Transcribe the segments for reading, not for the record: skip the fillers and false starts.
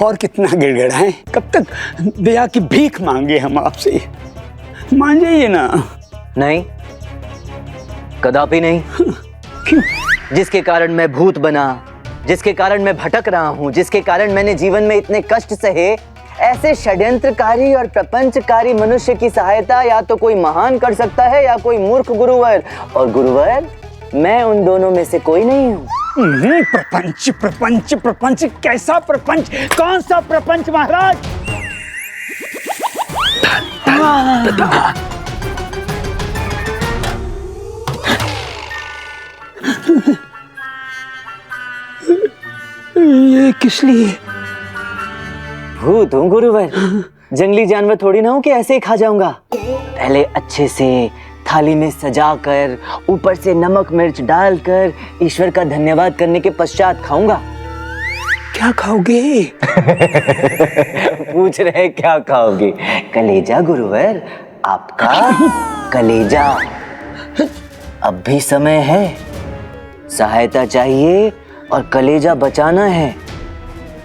और कितना गिड़गिड़ाएं? कब तक दया की भीख मांगे हम आपसे? मान जाइए ना। नहीं, कदापि नहीं। क्यों? जिसके कारण मैं भूत बना, जिसके कारण मैं भटक रहा हूँ, जिसके कारण मैंने जीवन में इतने कष्ट सहे, ऐसे षड्यंत्रकारी और प्रपंचकारी मनुष्य की सहायता या तो कोई महान कर सकता है या कोई मूर्ख गुरुवर। और गुरुवर, मैं उन दोनों में से कोई नहीं हूँ। प्रपंच प्रपंच प्रपंच, कैसा प्रपंच? कौन सा प्रपंच महाराज? ये किस लिए? भूत हूँ गुरुवर, जंगली जानवर थोड़ी ना हूँ कि ऐसे ही खा जाऊंगा। पहले अच्छे से थाली में सजाकर, ऊपर से नमक मिर्च डालकर ईश्वर का धन्यवाद करने के पश्चात खाऊंगा। क्या खाओगे? पूछ रहे क्या खाओगे? कलेजा गुरुवर, आपका कलेजा। अब भी समय है, सहायता चाहिए और कलेजा बचाना है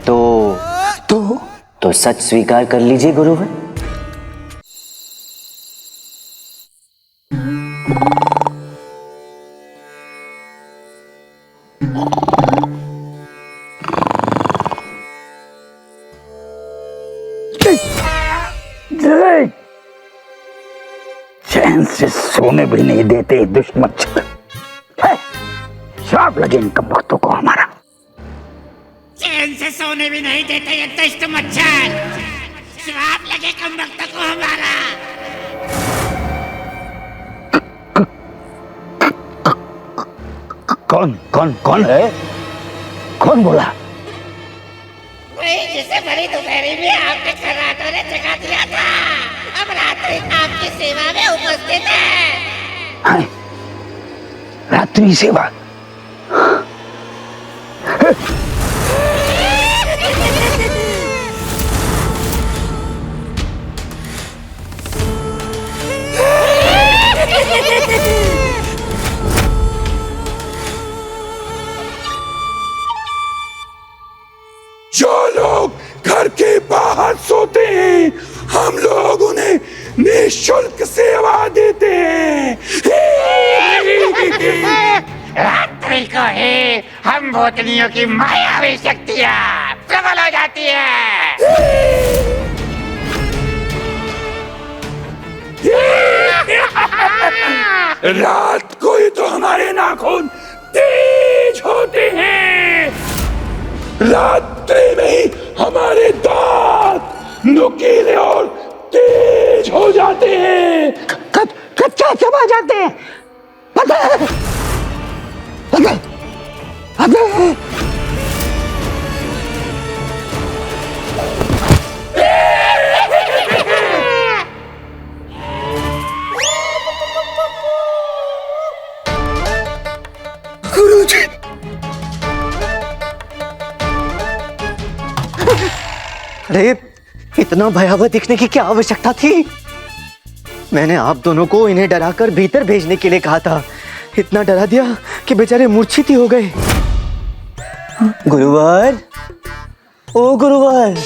तो सच स्वीकार कर लीजिए गुरुवर। चैन से सोने भी नहीं देते दुष्ट मच्छर। श्राप लगे इन कमबख्तों को हमारा। चैन से सोने भी नहीं देते ये दुष्ट मच्छर। श्राप लगे कमबख्तों को हमारा। कौन कौन कौन है? कौन बोला? वही जिसे बड़ी दोपहरी में आपके खर्राटों ने जगा दिया था, अब रात्रि आपकी सेवा में उपस्थित है। रात्रि सेवा? जो लोग घर के बाहर सोते हैं, हम लोग उन्हें निःशुल्क सेवा देते हैं। रात्रि को ही हम भूतनियों की मायावी शक्तियाँ प्रबल हो जाती है। रात को ही तो हमारे नाखून तेज होते हैं, रात्रि में ही हमारे दांत नुकीले और तेज हो जाते हैं। कच्चा चबा जाते हैं। पता है? गुरुजी, अरे इतना भयावह दिखने की क्या आवश्यकता थी? मैंने आप दोनों को इन्हें डराकर भीतर भेजने के लिए कहा था। इतना डरा दिया कि बेचारे मूर्छित ही हो गए। गुरुवर, ओ गुरुवर,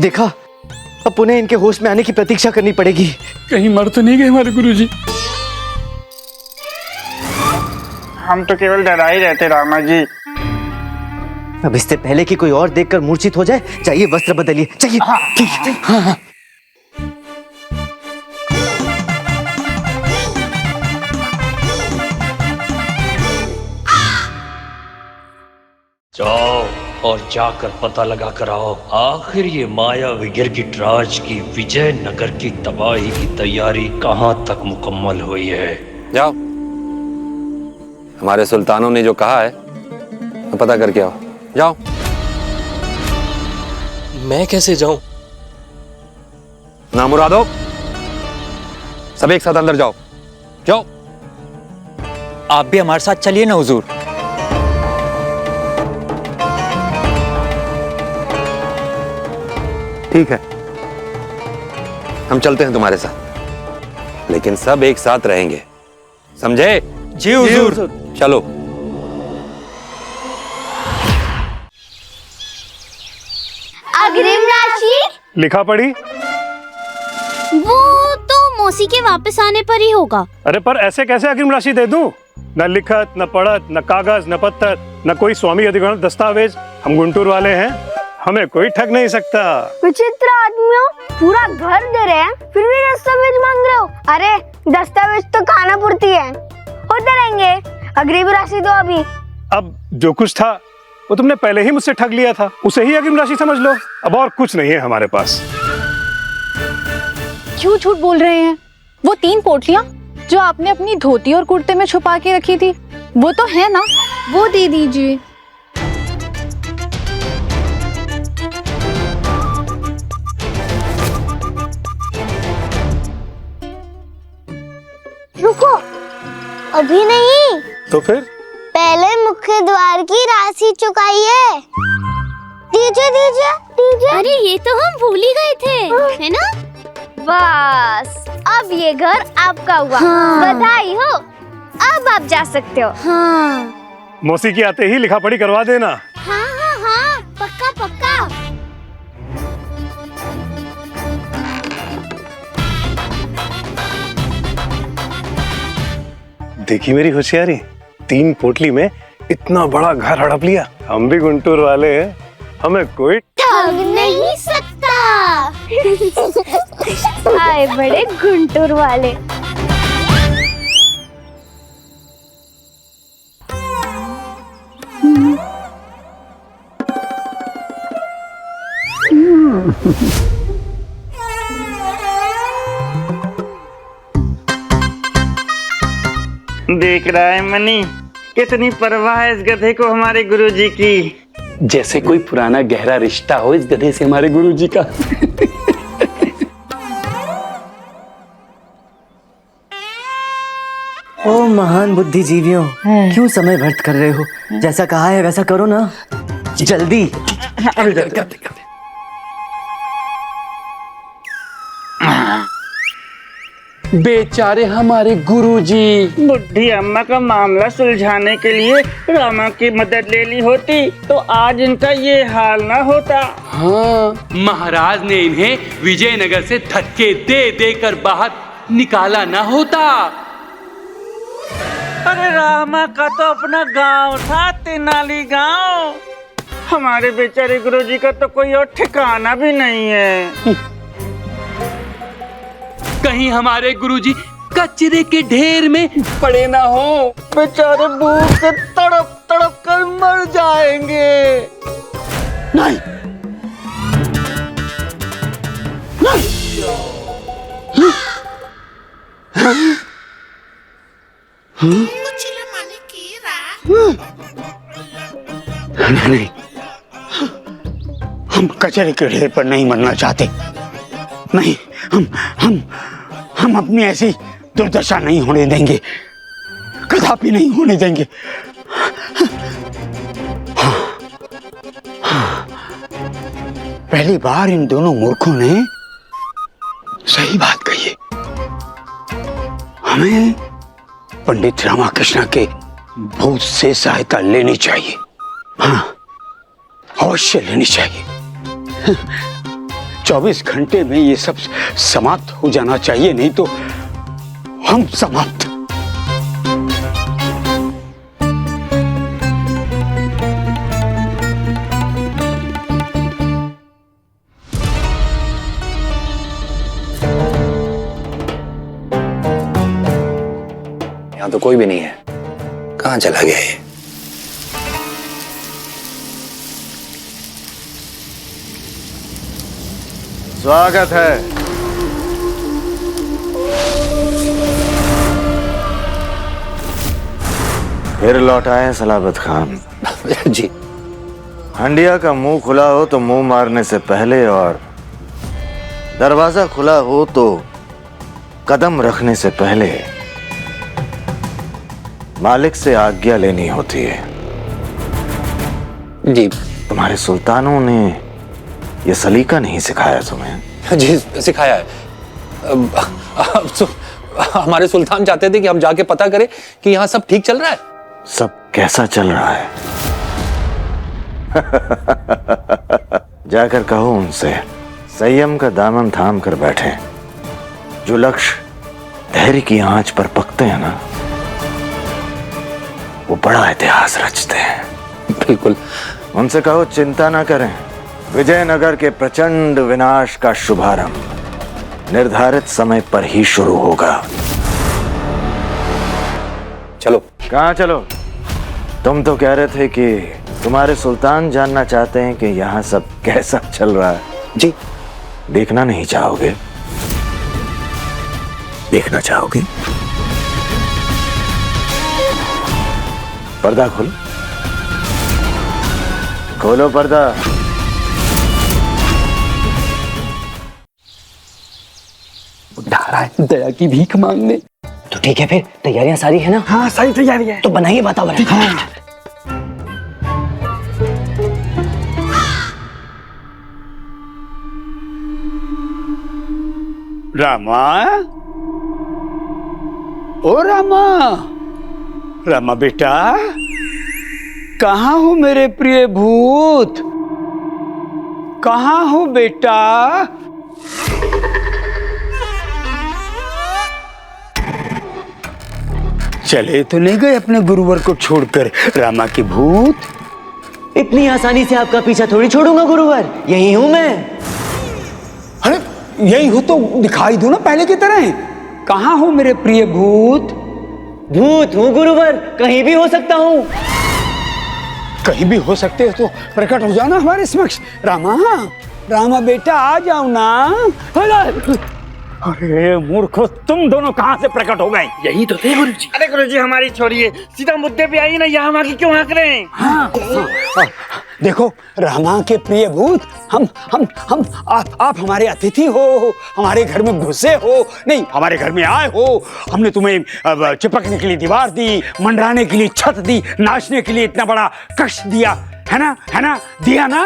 देखा, अब पुनः इनके होश में आने की प्रतीक्षा करनी पड़ेगी। कहीं मर तो नहीं गए हमारे गुरुजी? हम तो केवल डरा ही रहते रामा जी। अब इससे पहले कि कोई और देखकर मूर्छित हो जाए, चाहिए वस्त्र बदलिए। चाहिए। ठीक है। हाँ। जाओ और जाकर पता लगा कर आओ, आखिर ये मायावी गिरगिटराज की विजयनगर की तबाही की तैयारी कहाँ तक मुकम्मल हुई है। जाओ, हमारे सुल्तानों ने जो कहा है तो पता करके आओ। जाओ। मैं कैसे जाऊं? ना मुरादो, सब एक साथ अंदर जाओ। जाओ। आप भी हमारे साथ चलिए ना हुजूर। ठीक है, हम चलते हैं तुम्हारे साथ, लेकिन सब एक साथ रहेंगे, समझे? जी हुजूर। लिखा पढ़ी? वो तो मौसी के वापस आने पर ही होगा। अरे पर ऐसे कैसे अग्रिम राशि दे दूं? न लिखत, न पढ़त, न कागज, न पत्थर, न कोई स्वामी अधिग्रहण दस्तावेज। हम गुंटूर वाले हैं, हमें कोई ठग नहीं सकता। विचित्र आदमियों, पूरा घर दे रहे हैं फिर भी दस्तावेज मांग रहे हो। अरे दस्तावेज तो खाना पूर्ति है, होते रहेंगे। अग्रिम राशि तो अभी। अब जो कुछ था वो तुमने पहले ही मुझसे ठग लिया था, उसे ही अग्रिम राशि समझ लो। अब और कुछ नहीं है हमारे पास। क्यों झूठ बोल रहे हैं? वो 3 पोटलियां जो आपने अपनी धोती और कुर्ते में छुपा के रखी थी, वो तो है ना? वो दे दीजिए। रुको, अभी नहीं। तो फिर? पहले मुख्य द्वार की राशि चुकाइए। दीजिए दीजिए दीजिए। अरे ये तो हम भूल ही गए थे, है ना? बस अब ये घर आपका हुआ। हाँ। बधाई हो, अब आप जा सकते हो। हाँ मौसी की आते ही लिखा पढ़ी करवा देना। हाँ हाँ हाँ, पक्का पक्का। देखी मेरी होशियारी, 3 पोटली में इतना बड़ा घर हड़प लिया। हम भी गुंटूर वाले हैं, हमें कोई ठग नहीं सकता। आए बड़े गुंटूर वाले। देख रहा है मनी, कितनी परवाह है इस गधे को हमारे गुरुजी की। जैसे कोई पुराना गहरा रिश्ता हो इस गधे से हमारे गुरुजी का। ओ महान बुद्धिजीवियों, क्यों समय व्यर्थ कर रहे हो? जैसा कहा है वैसा करो ना, जल्दी। बेचारे हमारे गुरुजी। बुढ़ी अम्मा का मामला सुलझाने के लिए रामा की मदद ले ली होती तो आज इनका ये हाल ना होता। हाँ, महाराज ने इन्हें विजयनगर से धक्के दे देकर बाहर निकाला ना होता। अरे रामा का तो अपना गांव था, तेनाली गांव। हमारे बेचारे गुरुजी का तो कोई और ठिकाना भी नहीं है। कहीं हमारे गुरुजी कचरे के ढेर में पड़े ना हो। बेचारे भूख से तड़प तड़प कर मर जाएंगे। नहीं, नहीं, हम कचरे के ढेर पर नहीं मरना चाहते। नहीं, हम अपनी ऐसी दुर्दशा नहीं होने देंगे, कदापि नहीं होने देंगे। पहली बार इन दोनों मूर्खों ने सही बात कही है। हमें पंडित रामाकृष्ण के भूत से सहायता लेनी चाहिए। हाँ, अवश्य लेनी चाहिए। 24 घंटे में ये सब समाप्त हो जाना चाहिए, नहीं तो हम समाप्त। यहाँ तो कोई भी नहीं है, कहाँ चला गया ये? स्वागत है। फिर लौट आए सलाबत खान जी। हंडिया का मुंह खुला हो तो मुंह मारने से पहले और दरवाजा खुला हो तो कदम रखने से पहले मालिक से आज्ञा लेनी होती है। जी। तुम्हारे सुल्तानों ने ये सलीका नहीं सिखाया तुम्हें? जी सिखाया है। हमारे सुल्तान चाहते थे कि हम जाके पता करें कि यहाँ सब ठीक चल रहा है। सब कैसा चल रहा है? जाकर कहो उनसे संयम का दामन थाम कर बैठे। जो लक्ष्य धैर्य की आंच पर पकते हैं ना, वो बड़ा इतिहास रचते हैं। बिल्कुल। उनसे कहो चिंता ना करें, विजयनगर के प्रचंड विनाश का शुभारंभ निर्धारित समय पर ही शुरू होगा। चलो। कहाँ चलो? तुम तो कह रहे थे कि तुम्हारे सुल्तान जानना चाहते हैं कि यहाँ सब कैसा चल रहा है। जी। देखना नहीं चाहोगे? देखना चाहोगे? पर्दा खोलो, खोलो पर्दा। दया की भीख मांगने। तो ठीक है, फिर तैयारियां सारी है ना? हाँ, सारी तैयारी है। तो बनाइए वातावरण। हाँ। रामा, ओ रामा, रामा बेटा, कहाँ हो मेरे प्रिय भूत? कहाँ हो बेटा? चले तो नहीं गए अपने गुरुवर को छोड़कर रामा के भूत? इतनी आसानी से आपका पीछा थोड़ी छोड़ूंगा गुरुवर, यही हूं मैं। अरे यही हो तो दिखाई दो ना पहले की तरह। कहाँ हो मेरे प्रिय भूत? भूत हूँ गुरुवर, कहीं भी हो सकता हूँ। कहीं भी हो सकते हो तो प्रकट हो जाओ ना हमारे समक्ष। रामा, रामा बेटा आ जाओ ना। अरे मूर्खो, तुम दोनों कहाँ से प्रकट हो गए? यही तो थे गुरुजी। अरे गुरुजी हमारी छोड़िए, सीधा मुद्दे पे आइए ना, यहाँ वहाँ की क्यों हंक रहे हैं? हाँ, देखो रामा के प्रिय भूत, आप हमारे अतिथि हो, हमारे घर में घुसे हो, नहीं हमारे घर में आए हो। हमने तुम्हें चिपकने के लिए दीवार दी, मंडराने के लिए छत दी, नाचने के लिए इतना बड़ा कक्ष दिया, है ना, दिया ना।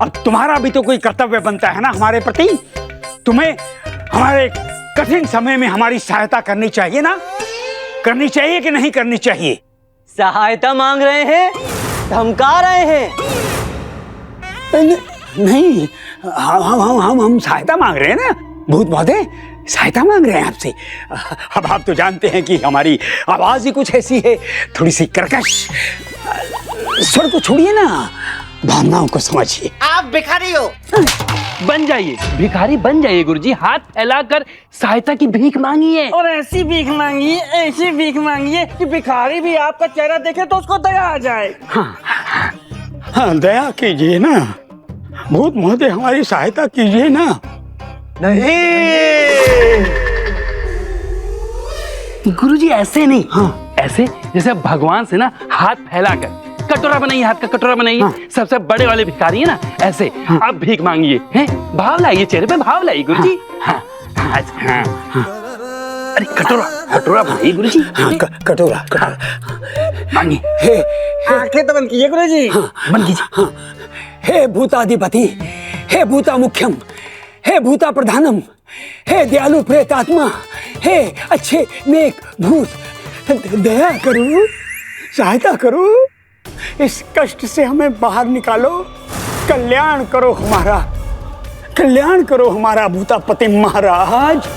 अब तुम्हारा भी तो कोई कर्तव्य बनता है ना हमारे प्रति। तुम्हें हमारे कठिन समय में हमारी सहायता करनी चाहिए ना? करनी चाहिए कि नहीं करनी चाहिए? सहायता मांग रहे हैं, धमका रहे हैं? नहीं, हम सहायता मांग रहे हैं ना भूत महोदय, सहायता मांग रहे हैं आपसे। अब आप तो जानते हैं कि हमारी आवाज ही कुछ ऐसी है, थोड़ी सी कर्कश। स्वर को छोड़िए ना, भावनाओं को समझिए। आप भिखारी हो, बन जाइए, भिखारी बन जाइए गुरुजी। हाथ फैलाकर सहायता की भीख मांगिए, और ऐसी भीख मांगिए, ऐसी भीख मांगिए कि भिखारी भी आपका चेहरा देखे तो उसको दया आ जाए। हाँ, दया कीजिए ना भूत महोदय, हमारी सहायता कीजिए ना। नहीं गुरुजी ऐसे नहीं। हाँ, ऐसे जैसे भगवान से ना हाथ फैलाकर कटोरा बनाइए, हाथ का कटोरा बनाइए। हाँ। सबसे बड़े वाले भिखारी है ना, ऐसे। हाँ। आप भीख मांगिए, हैं? भाव लाइए, चेहरे पे भाव लाइए गुरुजी। हाँ। हाँ। हाँ। हाँ। अरे कटोरा बनाइए गुरुजी। हाँ, कटोरा मांगिए। आंखें तो बंद कीजिए गुरुजी। हाँ, बंद कीजिए। हाँ। हे भूताधिपति, हे भूता मुख्यम, हे भूता प्रधानम, हे दयालु प्रेतात्मा, हे अच्छे नेक भूत, दया करो, सहायता करो, इस कष्ट से हमें बाहर निकालो, कल्याण करो हमारा, कल्याण करो हमारा भूतापति महाराज।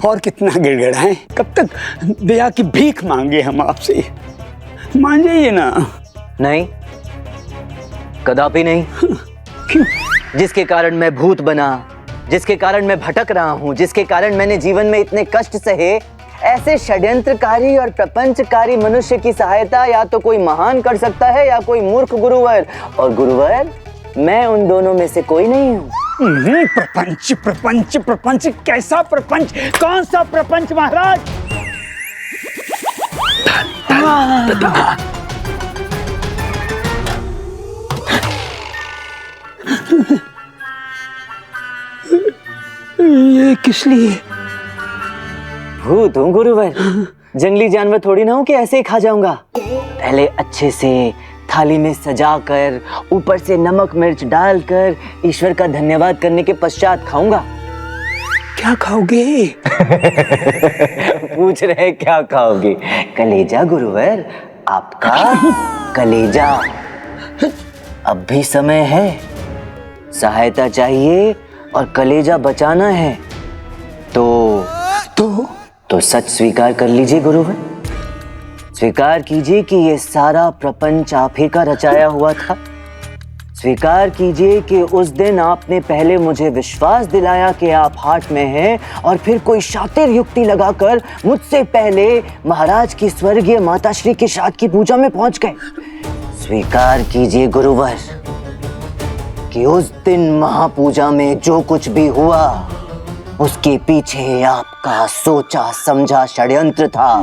और कितना गिड़गिड़ाएं? कब तक दया की भीख मांगे हम आपसे? मान जाइए ना। नहीं, कदापि नहीं। क्यों? जिसके कारण मैं भूत बना, जिसके कारण मैं भटक रहा हूँ, जिसके कारण मैंने जीवन में इतने कष्ट सहे, ऐसे षड्यंत्रकारी और प्रपंचकारी मनुष्य की सहायता या तो कोई महान कर सकता है या कोई मूर्ख गुरुवर, और गुरुवर मैं उन दोनों में से कोई नहीं हूँ। प्रपंच प्रपंच प्रपंच, कैसा प्रपंच? कौन सा प्रपंच महाराज? किस लिए? भूत हूँ गुरुवर, जंगली जानवर थोड़ी ना हूँ कि ऐसे ही खा जाऊंगा। पहले अच्छे से थाली में सजाकर ऊपर से नमक मिर्च डालकर ईश्वर का धन्यवाद करने के पश्चात खाऊंगा। क्या खाओगे? पूछ रहे क्या खाओगे? कलेजा गुरुवर, आपका कलेजा। अब भी समय है, सहायता चाहिए और कलेजा बचाना है तो सच स्वीकार कर लीजिए गुरुवर। स्वीकार कीजिए कि ये सारा प्रपंच आप ही का रचाया हुआ था। स्वीकार कीजिए कि उस दिन आपने पहले मुझे विश्वास दिलाया कि आप हाट में हैं और फिर कोई शातिर युक्ति लगाकर मुझसे पहले महाराज की स्वर्गीय माताश्री के श्राद्ध की पूजा में पहुंच गए। स्वीकार कीजिए गुरुवर कि उस दिन महापूजा में जो कुछ भी हुआ उसके पीछे आपका सोचा समझा षड्यंत्र था।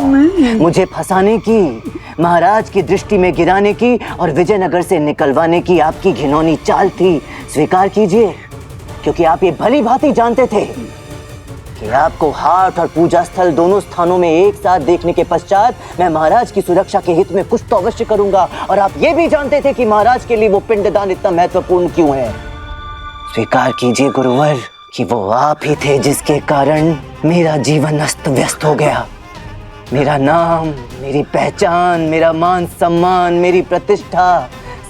मुझे फंसाने की, महाराज की दृष्टि में गिराने की और विजयनगर से निकलवाने की आपकी घिनौनी चाल थी। स्वीकार कीजिए, क्योंकि आप ये भली भांति जानते थे कि आपको हाट और पूजा स्थल दोनों स्थानों में एक साथ देखने के पश्चात मैं महाराज की सुरक्षा के हित में कुछ तो अवश्य करूंगा। और आप ये भी जानते थे कि महाराज के लिए वो पिंडदान इतना महत्वपूर्ण क्यों है। स्वीकार कीजिए गुरुवर कि वो आप ही थे जिसके कारण मेरा जीवन अस्त व्यस्त हो गया। मेरा नाम, मेरी पहचान, मेरा मान सम्मान, मेरी प्रतिष्ठा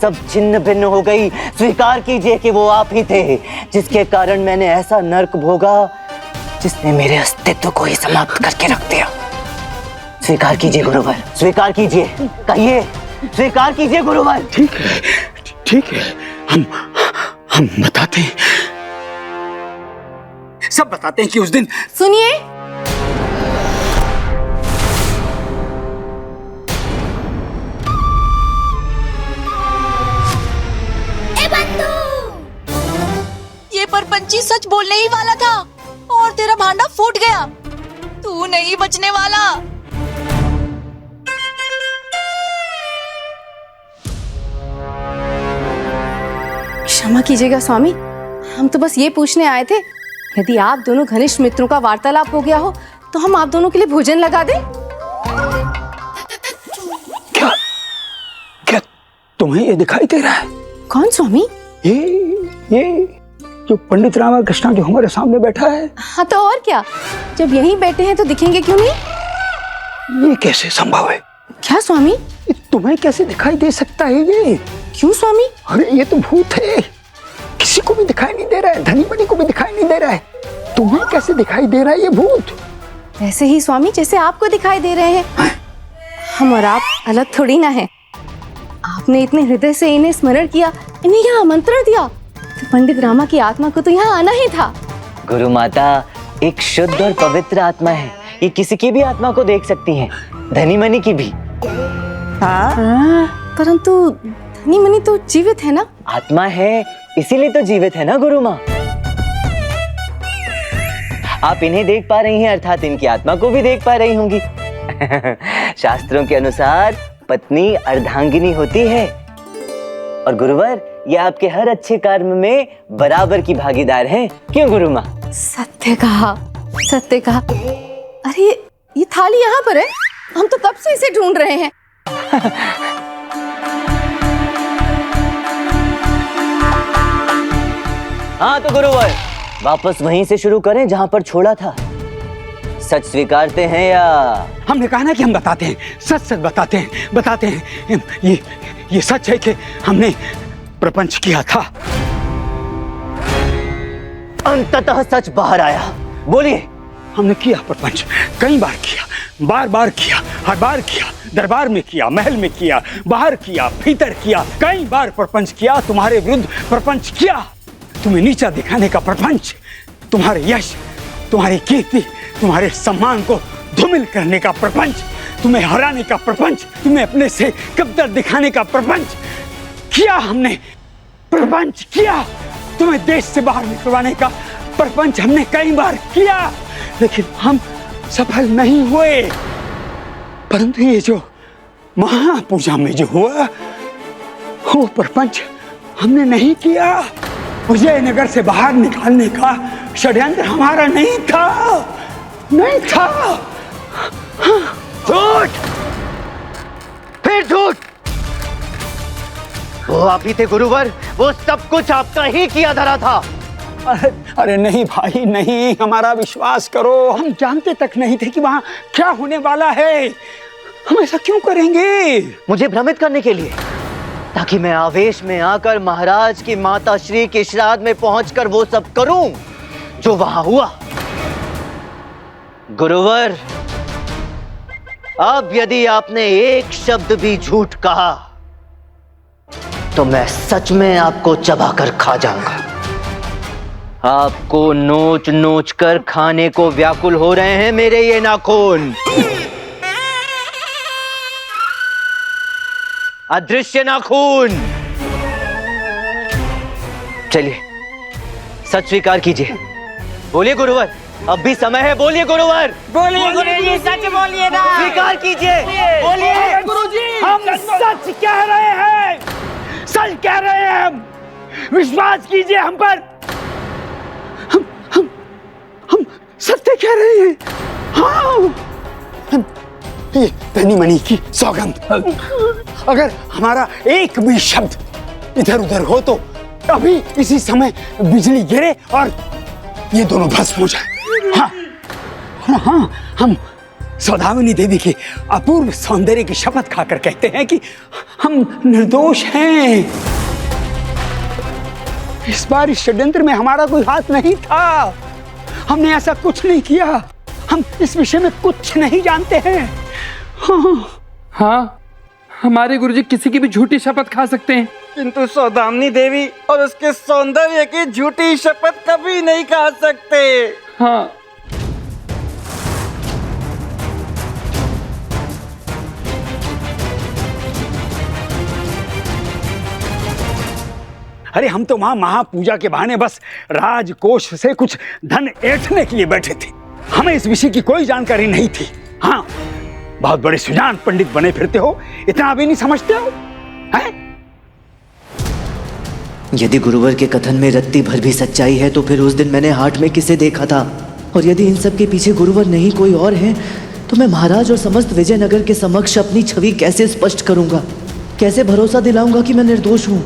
सब छिन्न भिन्न हो गई। स्वीकार कीजिए कि वो आप ही थे जिसके कारण मैंने ऐसा नर्क भोगा जिसने मेरे अस्तित्व को ही समाप्त करके रख दिया। स्वीकार कीजिए गुरुवर, स्वीकार कीजिए, कहिए स्वीकार कीजिए गुरुवर। ठीक है, हम बताते हैं, सब बताते हैं कि उस दिन। सुनिए, ये परपंची सच बोलने ही वाला था और तेरा भांडा फूट गया। तू नहीं बचने वाला। क्षमा कीजिएगा स्वामी, हम तो बस ये पूछने आए थे, यदि आप दोनों घनिष्ठ मित्रों का वार्तालाप हो गया हो तो हम आप दोनों के लिए भोजन लगा दें। क्या तुम्हें ये दिखाई दे रहा है? कौन स्वामी? ये जो पंडित रामकृष्ण जो हमारे सामने बैठा है। हाँ तो और क्या, जब यहीं बैठे हैं तो दिखेंगे क्यों नहीं? ये कैसे संभव है? क्या स्वामी? तुम्हें कैसे दिखाई दे सकता है ये? क्यों स्वामी? अरे ये तो भूत है, किसी को भी दिखाई नहीं दे रहा है, धनी बनी को भी दिखाई नहीं दे रहा है। तुम्हें कैसे दिखाई दे रहा है ये भूत? ऐसे ही स्वामी जैसे आपको दिखाई दे रहे हैं। हम और आप अलग थोड़ी ना है। आपने इतने हृदय से इन्हें स्मरण किया, इन्हें यहाँ आमंत्रण दिया, तो पंडित रामा की आत्मा को तो यहाँ आना ही था। गुरु माता एक शुद्ध और पवित्र आत्मा है, ये किसी की भी आत्मा को देख सकती है, धनी मनी की भी। परंतु धनी मनी तो जीवित है ना? आत्मा है इसीलिए तो जीवित है ना गुरु माँ। आप इन्हें देख पा रही हैं अर्थात इनकी आत्मा को भी देख पा रही होंगी। शास्त्रों के अनुसार पत्नी अर्धांगिनी होती है और गुरुवर ये आपके हर अच्छे कर्म में बराबर की भागीदार है। क्यों गुरु माँ? सत्य कहा, सत्य कहा। अरे ये थाली यहाँ पर है, हम तो कब से इसे ढूंढ रहे हैं। हाँ तो गुरुवर वापस वहीं से शुरू करें जहां पर छोड़ा था। सच स्वीकारते हैं या? हमने कहा ना कि हम बताते हैं, सच सच बताते हैं। ये सच है कि हमने प्रपंच किया था। अंततः सच बाहर आया, बोलिए। हमने किया प्रपंच, कई बार किया, बार किया, हर बार किया, दरबार में किया, महल में किया, बाहर किया, भीतर किया, कई बार प्रपंच किया। तुम्हारे विरुद्ध प्रपंच किया, तुम्हें नीचा दिखाने का प्रपंच, तुम्हारे यश, तुम्हारी कीर्ति, तुम्हारे सम्मान को धूमिल करने का प्रपंच, तुम्हें हराने का प्रपंच, तुम्हें अपने से कब्जा दिखाने का प्रपंच किया। हमने प्रपंच किया, तुम्हें देश से बाहर निकलवाने का प्रपंच हमने कई बार किया, लेकिन हम सफल नहीं हुए। परंतु ये जो महापूजा में जो हुआ वो प्रपंच हमने नहीं किया। विजयनगर से बाहर निकालने का षड्यंत्र हमारा नहीं था, नहीं था। झूठ, फिर झूठ। वो आप ही थे गुरुवर, वो सब कुछ आपका ही किया धरा था। अरे नहीं भाई नहीं, हमारा विश्वास करो, हम जानते तक नहीं थे कि वहां क्या होने वाला है। हम ऐसा क्यों करेंगे? मुझे भ्रमित करने के लिए, ताकि मैं आवेश में आकर महाराज की माता श्री के श्राद्ध में पहुंचकर वो सब करूं जो वहां हुआ। गुरुवर, अब यदि आपने एक शब्द भी झूठ कहा तो मैं सच में आपको चबाकर खा जाऊंगा। आपको नोच नोच कर खाने को व्याकुल हो रहे हैं मेरे ये नाखून। अदृश्य नाखून। चलिए, सच स्वीकार कीजिए। बोलिए गुरुवर, अब भी समय है। बोलिए गुरुवर, बोलिए गुरुजी, सच बोलिए ना। स्वीकार कीजिए, बोलिए। गुरुजी, हम सच कह रहे हैं, सच कह रहे हैं हम। विश्वास कीजिए हम पर। हम सत्य कह रहे हैं। हाँ, ये धनी मणि की सौगंध, अगर हमारा एक भी शब्द इधर उधर हो तो अभी इसी समय बिजली गिरे और ये दोनों भस्म हो जाए। हाँ, हाँ, हम सौदामिनी देवी के अपूर्व सौंदर्य की शपथ खाकर कहते हैं कि हम निर्दोष हैं। इस बार इस षड्यंत्र में हमारा कोई हाथ नहीं था। हमने ऐसा कुछ नहीं किया। हम इस विषय में कुछ नहीं जानते हैं। हाँ, हमारे गुरुजी किसी की भी झूठी शपथ खा सकते हैं, किंतु सौदामिनी देवी और उसके सौंदर्य की झूठी शपथ कभी नहीं खा सकते। हाँ। अरे हम तो वहां महापूजा के बहाने बस राजकोष से कुछ धन ऐंठने के लिए बैठे थे। हमें इस विषय की कोई जानकारी नहीं थी। हाँ, बहुत बड़े सुजान पंडित बने फिरते हो, इतना भी नहीं समझते हो? हैं? यदि गुरुवर के कथन में रत्ती भर भी सच्चाई है तो फिर उस दिन मैंने हाट में किसे देखा था? और यदि इन सब के पीछे गुरुवर नहीं कोई और है तो मैं महाराज और समस्त विजयनगर के समक्ष अपनी छवि कैसे स्पष्ट करूंगा? कैसे भरोसा दिलाऊंगा कि मैं निर्दोष हूं?